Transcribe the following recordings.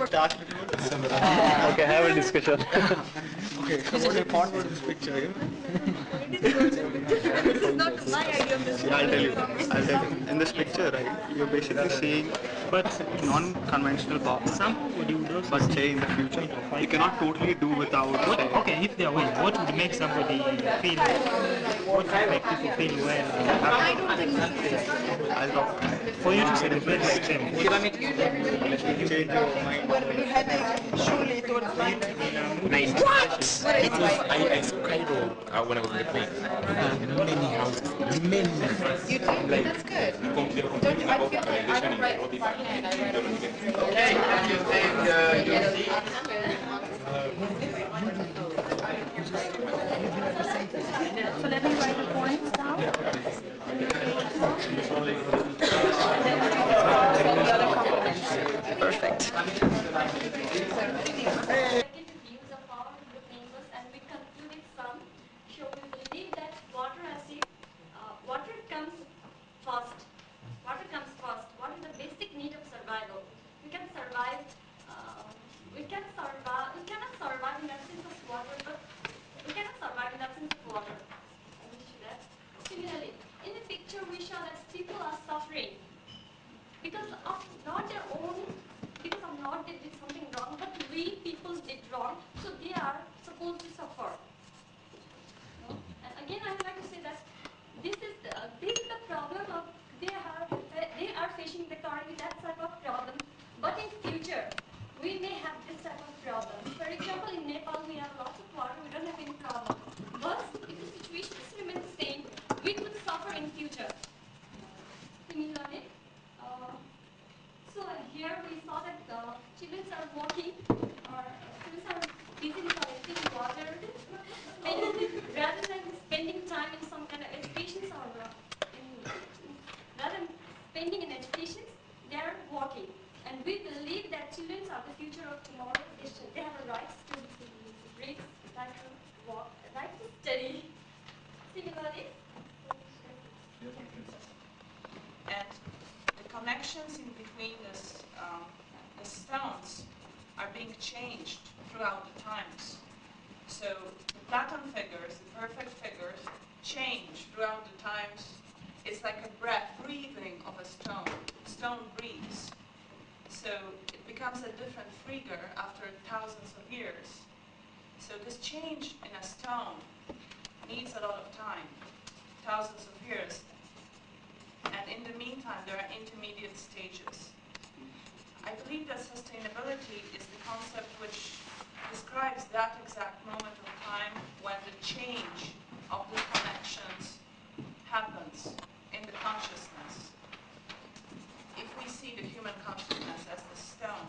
Dark. Okay, have a discussion. Okay, so what I thought about this picture, This is not my idea of this. yeah, I'll tell you. I'll tell you. In this picture, right, you're basically seeing non-conventional paths. But say in the future, you cannot totally do without. Okay, if they are winning, what would make somebody feel? What would make people feel well? I don't think this is. I'll talk. For you to celebrate like them. Change your mind. When we had it, surely it would find Nice. what? But it's like I skydove when I was in the plane. Many houses, many. you do. That's good. Don't you? I feel like I don't write with my hand. I write on the Okay, can you take your seat? So let me write the points down. The other compliments. Perfect. Views of our group members, and we concluded some. So we believe that water comes first. Water comes first. What is the basic need of survival? We can survive. We cannot survive in absence of water, but we cannot survive in absence of water. I wish you that. Similarly, in the picture we show that people are suffering because of not their own, because of not they did something wrong, but we people did wrong, so they are supposed to suffer. No? And again, I would like to say that this is the problem of they are facing the currently that type of problem, but in future we may have this type of problem. For example, in Nepal we have lots of water, we don't have any problem. But if the situation remains the same, we could suffer in future. Similarly, so here we saw that children are walking, or students are busy collecting water, rather than spending time in some kind of education, or rather than spending in education, they are walking. And we believe that children are the future of tomorrow. They have a right to read, right to walk, right to study. Similarly, and the connections in between the stones are being changed throughout the times. So the Platon figures, the perfect figures, change throughout the times. It's like a breathing of a stone. Stone breathes. So it becomes a different figure after thousands of years. So this change in a stone needs a lot of time, thousands of years. And in the meantime, there are intermediate stages. I believe that sustainability is the concept which describes that exact moment of time when the change of the connections happens in the consciousness. If we see the human consciousness as the stone,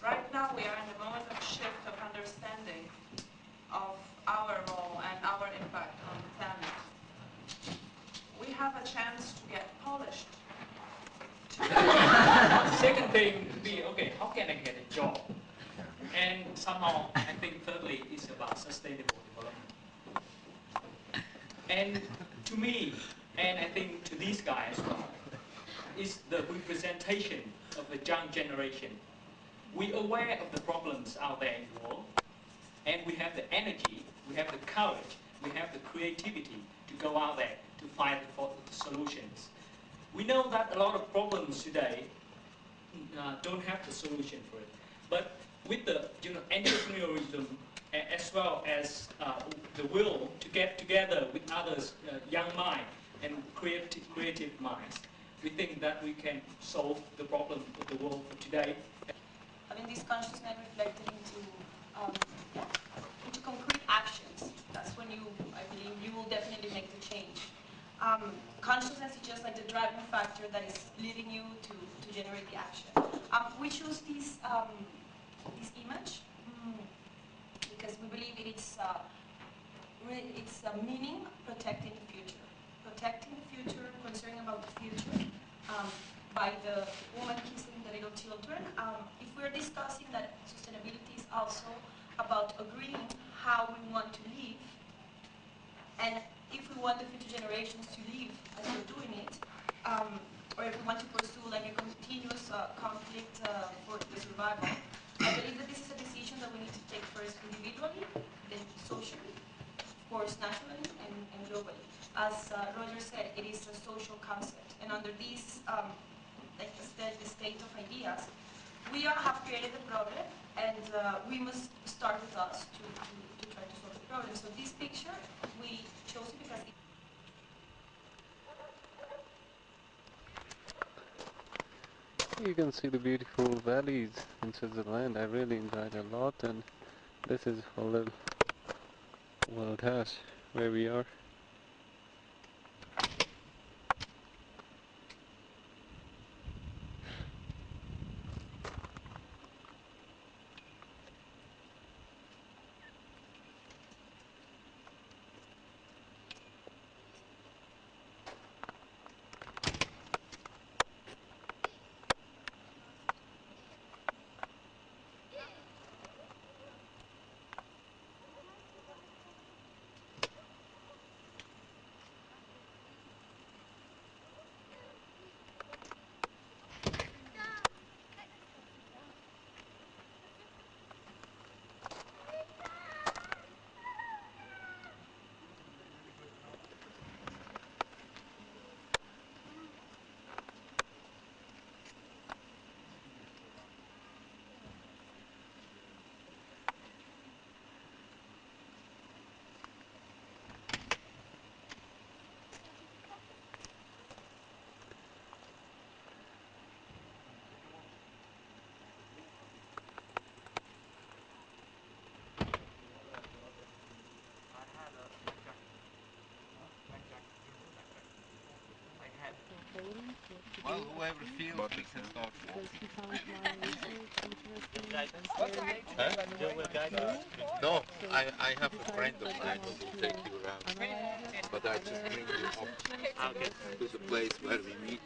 right now we are in the moment of shift of understanding of our role and our impact on the planet. We have a chance to get polished. Second thing would be, okay, how can I get a job? And somehow, I think thirdly, is about sustainable development. And to me, and I think to these guys as well, is the representation of the young generation. We're aware of the problems out there in the world, and we have the energy, we have the courage, we have the creativity to go out there to find for the solutions. We know that a lot of problems today don't have the solution for it, but with the entrepreneurialism as well as the will to get together with others, young minds and creative minds, we think that we can solve the problem of the world for today. I mean, this consciousness reflected into concrete actions. That's when I believe, you will definitely make the change. Consciousness is just like the driving factor that is leading you to generate the action. We choose this image because we believe it's a meaning protecting the future. Protecting the future, concerned about the future, by the woman kissing the little children. If we're discussing that sustainability is also about agreeing how we want to live, and if we want the future generations to live as we're doing it, or if we want to pursue like a continuous conflict for the survival, individually, then socially, of course nationally and globally. As Roger said, it is a social concept, and under these like the state of ideas, we have created the problem, and we must start with us to try to solve the problem. So this picture, we chose it because You can see the beautiful valleys in Switzerland. I really enjoyed it a lot, and this is a little world house where we are. Well, whoever feels we can start walking. No, I have a friend of mine who will take you around. But I just bring you up to the place where we meet.